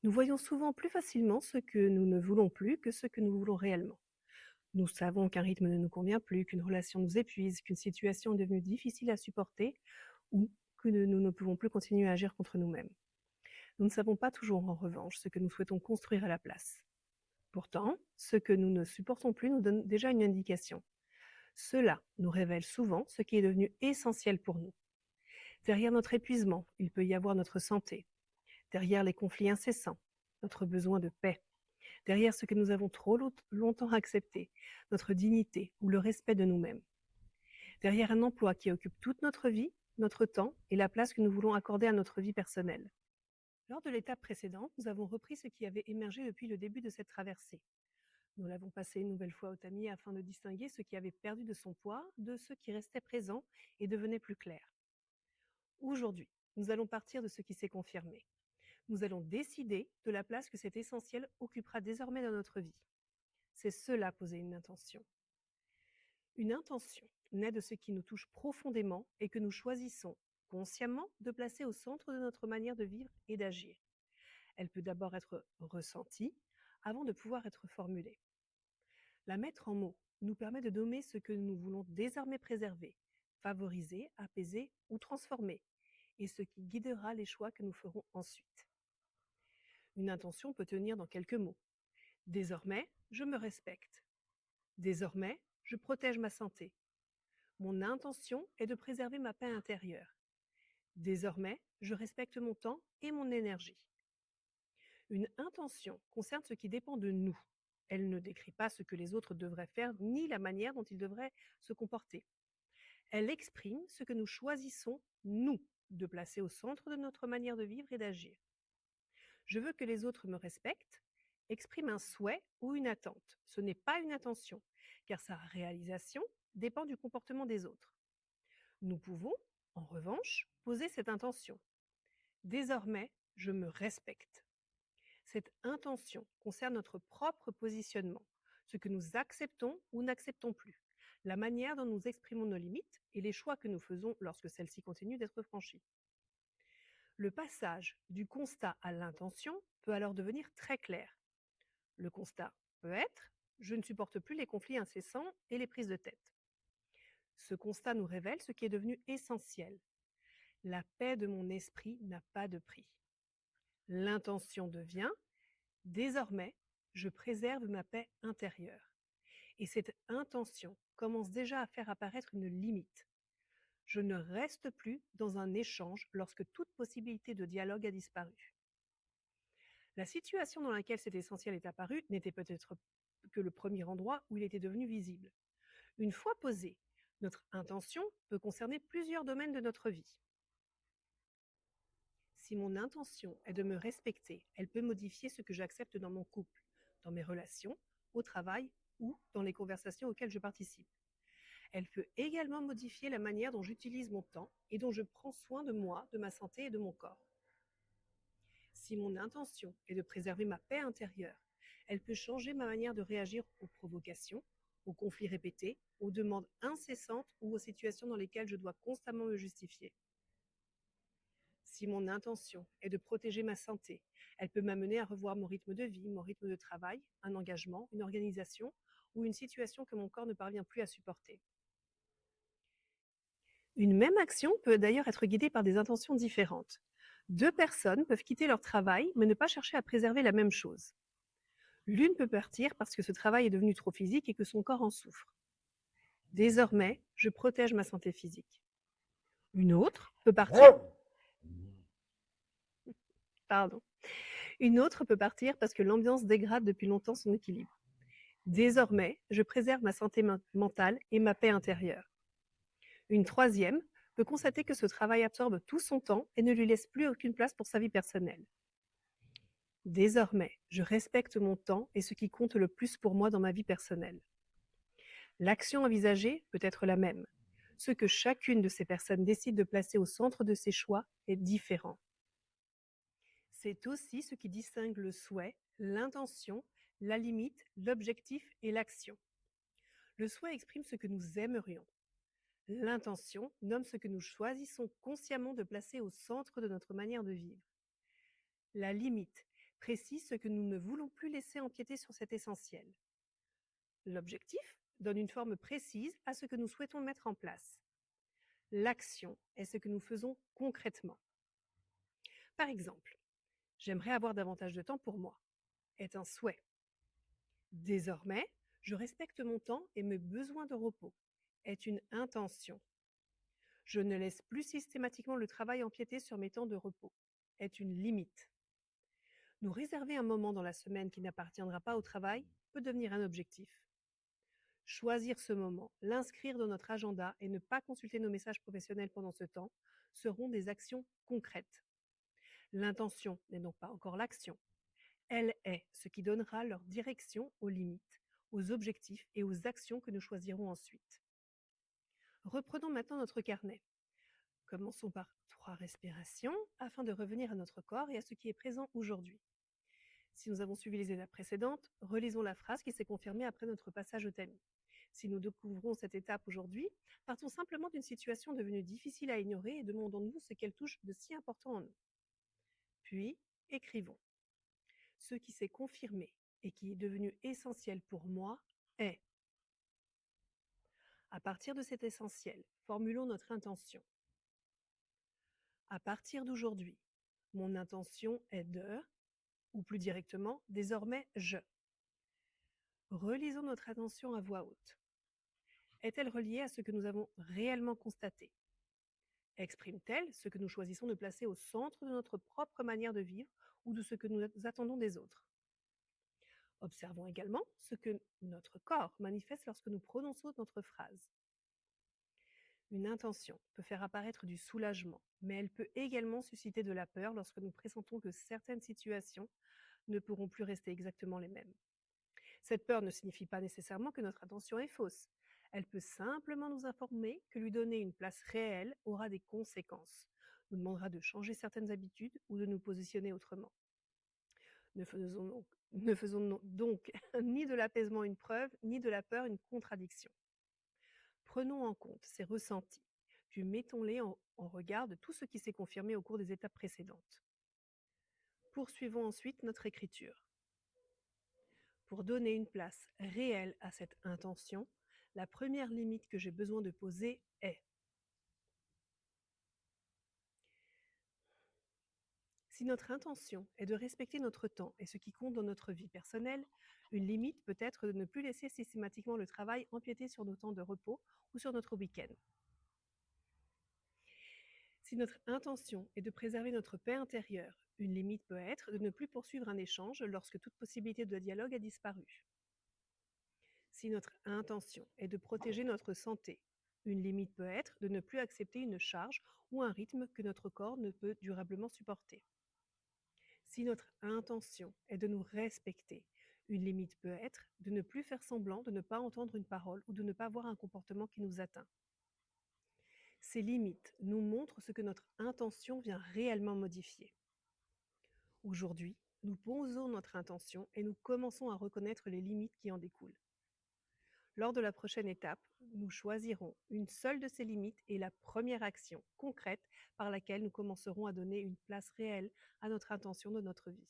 Nous voyons souvent plus facilement ce que nous ne voulons plus que ce que nous voulons réellement. Nous savons qu'un rythme ne nous convient plus, qu'une relation nous épuise, qu'une situation est devenue difficile à supporter ou que nous ne pouvons plus continuer à agir contre nous-mêmes. Nous ne savons pas toujours, en revanche, ce que nous souhaitons construire à la place. Pourtant, ce que nous ne supportons plus nous donne déjà une indication. Cela nous révèle souvent ce qui est devenu essentiel pour nous. Derrière notre épuisement, il peut y avoir notre santé. Derrière les conflits incessants, notre besoin de paix. Derrière ce que nous avons trop longtemps accepté, notre dignité ou le respect de nous-mêmes. Derrière un emploi qui occupe toute notre vie, notre temps et la place que nous voulons accorder à notre vie personnelle. Lors de l'étape précédente, nous avons repris ce qui avait émergé depuis le début de cette traversée. Nous l'avons passé une nouvelle fois au tamis afin de distinguer ce qui avait perdu de son poids de ce qui restait présent et devenait plus clair. Aujourd'hui, nous allons partir de ce qui s'est confirmé. Nous allons décider de la place que cet essentiel occupera désormais dans notre vie. C'est cela poser une intention. Une intention naît de ce qui nous touche profondément et que nous choisissons consciemment de placer au centre de notre manière de vivre et d'agir. Elle peut d'abord être ressentie avant de pouvoir être formulée. La mettre en mots nous permet de nommer ce que nous voulons désormais préserver, favoriser, apaiser ou transformer, et ce qui guidera les choix que nous ferons ensuite. Une intention peut tenir dans quelques mots. Désormais, je me respecte. Désormais, je protège ma santé. Mon intention est de préserver ma paix intérieure. Désormais, je respecte mon temps et mon énergie. Une intention concerne ce qui dépend de nous. Elle ne décrit pas ce que les autres devraient faire ni la manière dont ils devraient se comporter. Elle exprime ce que nous choisissons, nous, de placer au centre de notre manière de vivre et d'agir. Je veux que les autres me respectent exprime un souhait ou une attente. Ce n'est pas une intention, car sa réalisation dépend du comportement des autres. Nous pouvons, en revanche, poser cette intention. Désormais, je me respecte. Cette intention concerne notre propre positionnement, ce que nous acceptons ou n'acceptons plus, la manière dont nous exprimons nos limites et les choix que nous faisons lorsque celles-ci continuent d'être franchies. Le passage du constat à l'intention peut alors devenir très clair. Le constat peut être « je ne supporte plus les conflits incessants et les prises de tête ». Ce constat nous révèle ce qui est devenu essentiel. La paix de mon esprit n'a pas de prix. L'intention devient « désormais, je préserve ma paix intérieure ». Et cette intention commence déjà à faire apparaître une limite. Je ne reste plus dans un échange lorsque toute possibilité de dialogue a disparu. La situation dans laquelle cet essentiel est apparu n'était peut-être que le premier endroit où il était devenu visible. Une fois posé, notre intention peut concerner plusieurs domaines de notre vie. Si mon intention est de me respecter, elle peut modifier ce que j'accepte dans mon couple, dans mes relations, au travail ou dans les conversations auxquelles je participe. Elle peut également modifier la manière dont j'utilise mon temps et dont je prends soin de moi, de ma santé et de mon corps. Si mon intention est de préserver ma paix intérieure, elle peut changer ma manière de réagir aux provocations, aux conflits répétés, aux demandes incessantes ou aux situations dans lesquelles je dois constamment me justifier. Si mon intention est de protéger ma santé, elle peut m'amener à revoir mon rythme de vie, mon rythme de travail, un engagement, une organisation ou une situation que mon corps ne parvient plus à supporter. Une même action peut d'ailleurs être guidée par des intentions différentes. Deux personnes peuvent quitter leur travail mais ne pas chercher à préserver la même chose. L'une peut partir parce que ce travail est devenu trop physique et que son corps en souffre. Désormais, je protège ma santé physique. Une autre peut partir. Pardon. Une autre peut partir parce que l'ambiance dégrade depuis longtemps son équilibre. Désormais, je préserve ma santé mentale et ma paix intérieure. Une troisième peut constater que ce travail absorbe tout son temps et ne lui laisse plus aucune place pour sa vie personnelle. Désormais, je respecte mon temps et ce qui compte le plus pour moi dans ma vie personnelle. L'action envisagée peut être la même. Ce que chacune de ces personnes décide de placer au centre de ses choix est différent. C'est aussi ce qui distingue le souhait, l'intention, la limite, l'objectif et l'action. Le souhait exprime ce que nous aimerions. L'intention nomme ce que nous choisissons consciemment de placer au centre de notre manière de vivre. La limite précise ce que nous ne voulons plus laisser empiéter sur cet essentiel. L'objectif donne une forme précise à ce que nous souhaitons mettre en place. L'action est ce que nous faisons concrètement. Par exemple, j'aimerais avoir davantage de temps pour moi, est un souhait. Désormais, je respecte mon temps et mes besoins de repos, est une intention. Je ne laisse plus systématiquement le travail empiéter sur mes temps de repos, est une limite. Nous réserver un moment dans la semaine qui n'appartiendra pas au travail peut devenir un objectif. Choisir ce moment, l'inscrire dans notre agenda et ne pas consulter nos messages professionnels pendant ce temps seront des actions concrètes. L'intention n'est donc pas encore l'action. Elle est ce qui donnera leur direction aux limites, aux objectifs et aux actions que nous choisirons ensuite. Reprenons maintenant notre carnet. Commençons par 3 respirations afin de revenir à notre corps et à ce qui est présent aujourd'hui. Si nous avons suivi les étapes précédentes, relisons la phrase qui s'est confirmée après notre passage au tamis. Si nous découvrons cette étape aujourd'hui, partons simplement d'une situation devenue difficile à ignorer et demandons-nous ce qu'elle touche de si important en nous. Puis, écrivons. Ce qui s'est confirmé et qui est devenu essentiel pour moi est. À partir de cet essentiel, formulons notre intention. À partir d'aujourd'hui, mon intention est de, ou plus directement, désormais je. Relisons notre attention à voix haute. Est-elle reliée à ce que nous avons réellement constaté? Exprime-t-elle ce que nous choisissons de placer au centre de notre propre manière de vivre ou de ce que nous attendons des autres? Observons également ce que notre corps manifeste lorsque nous prononçons notre phrase. Une intention peut faire apparaître du soulagement, mais elle peut également susciter de la peur lorsque nous pressentons que certaines situations ne pourront plus rester exactement les mêmes. Cette peur ne signifie pas nécessairement que notre intention est fausse. Elle peut simplement nous informer que lui donner une place réelle aura des conséquences, nous demandera de changer certaines habitudes ou de nous positionner autrement. Ne faisons donc ni de l'apaisement une preuve, ni de la peur une contradiction. Prenons en compte ces ressentis, puis mettons-les en regard de tout ce qui s'est confirmé au cours des étapes précédentes. Poursuivons ensuite notre écriture. Pour donner une place réelle à cette intention, la première limite que j'ai besoin de poser est: si notre intention est de respecter notre temps et ce qui compte dans notre vie personnelle, une limite peut être de ne plus laisser systématiquement le travail empiéter sur nos temps de repos ou sur notre week-end. Si notre intention est de préserver notre paix intérieure, une limite peut être de ne plus poursuivre un échange lorsque toute possibilité de dialogue a disparu. Si notre intention est de protéger notre santé, une limite peut être de ne plus accepter une charge ou un rythme que notre corps ne peut durablement supporter. Si notre intention est de nous respecter, une limite peut être de ne plus faire semblant de ne pas entendre une parole ou de ne pas avoir un comportement qui nous atteint. Ces limites nous montrent ce que notre intention vient réellement modifier. Aujourd'hui, nous posons notre intention et nous commençons à reconnaître les limites qui en découlent. Lors de la prochaine étape, nous choisirons une seule de ces limites et la première action concrète par laquelle nous commencerons à donner une place réelle à notre intention dans notre vie.